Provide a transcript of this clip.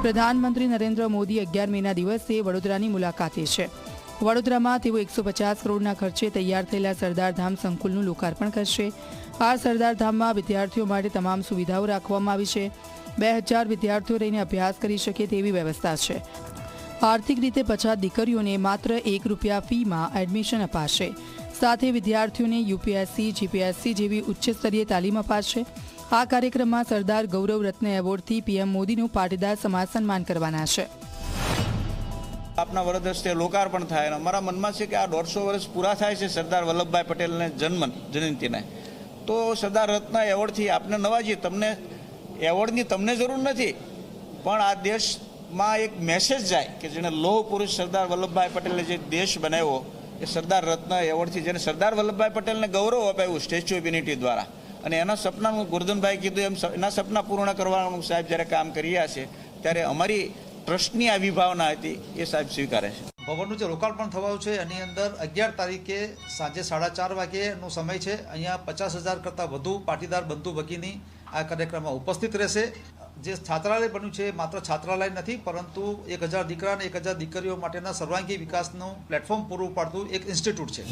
પ્રધાનમંત્રી નરેન્દ્ર મોદી 11 મેના દિવસે વડોદરાની મુલાકાતે છે। વડોદરામાં તેઓ 150 કરોડના ખર્ચે તૈયાર થયેલા સરદારધામ સંકુલનું લોકાર્પણ કરશે। આ સરદારધામમાં વિદ્યાર્થીઓ માટે તમામ સુવિધાઓ રાખવામાં આવી છે। 2000 વિદ્યાર્થીઓ રહીને અભ્યાસ કરી શકે તેવી વ્યવસ્થા છે। આર્થિક રીતે પછાત દીકરીઓને માત્ર ₹1 ફીમાં એડમિશન અપાશે। સાથે વિદ્યાર્થીઓને યુપીએસસી, જીપીએસસી જેવી ઉચ્ચ સ્તરીય તાલીમ અપાશે। આ કાર્યક્રમમાં સરદાર ગૌરવ રત્ન એવોર્ડથી પીએમ મોદીનું પાટીદાર સમાજ સન્માન કરવાના છે। આપના વરદ હસ્તે લોકાર્પણ થાય। અમારા મનમાં છે કે આ 150 વર્ષ પૂરા થાય છે સરદાર વલ્લભભાઈ પટેલને જયંતિને, તો સરદાર રત્ન એવોર્ડથી આપને નવાજીએ। તમને એવોર્ડની તમને જરૂર નથી, પણ આ દેશમાં એક મેસેજ જાય કે જેને લોહ પુરુષ સરદાર વલ્લભભાઈ પટેલે જે દેશ બનાવ્યો એ સરદાર રત્ન એવોર્ડથી, જેને સરદાર વલ્લભભાઈ પટેલને ગૌરવ અપાવ્યું સ્ટેચ્યુ ઓફ યુનિટી દ્વારા, અને એના સપનાનું ગોરધનભાઈ કીધું એમ એના સપના પૂર્ણ કરવાનું સાહેબ જ્યારે કામ કરી રહ્યા છે ત્યારે અમારી ટ્રસ્ટની આ વિભાવના હતી એ સાહેબ સ્વીકારે છે। ભવનનું જે લોકાર્પણ થવાનું છે એની અંદર 11 તારીખે સાંજે 4:30 વાગ્યાનો સમય છે। અહીંયા 50,000 કરતાં વધુ પાટીદાર બંધુ ભગીની આ કાર્યક્રમમાં ઉપસ્થિત રહેશે। જે છાત્રાલય બન્યું છે માત્ર છાત્રાલય નથી, પરંતુ 1000 દીકરા અને 1000 દીકરીઓ માટેના સર્વાંગી વિકાસનું પ્લેટફોર્મ પૂરું પાડતું એક ઇન્સ્ટિટ્યૂટ છે।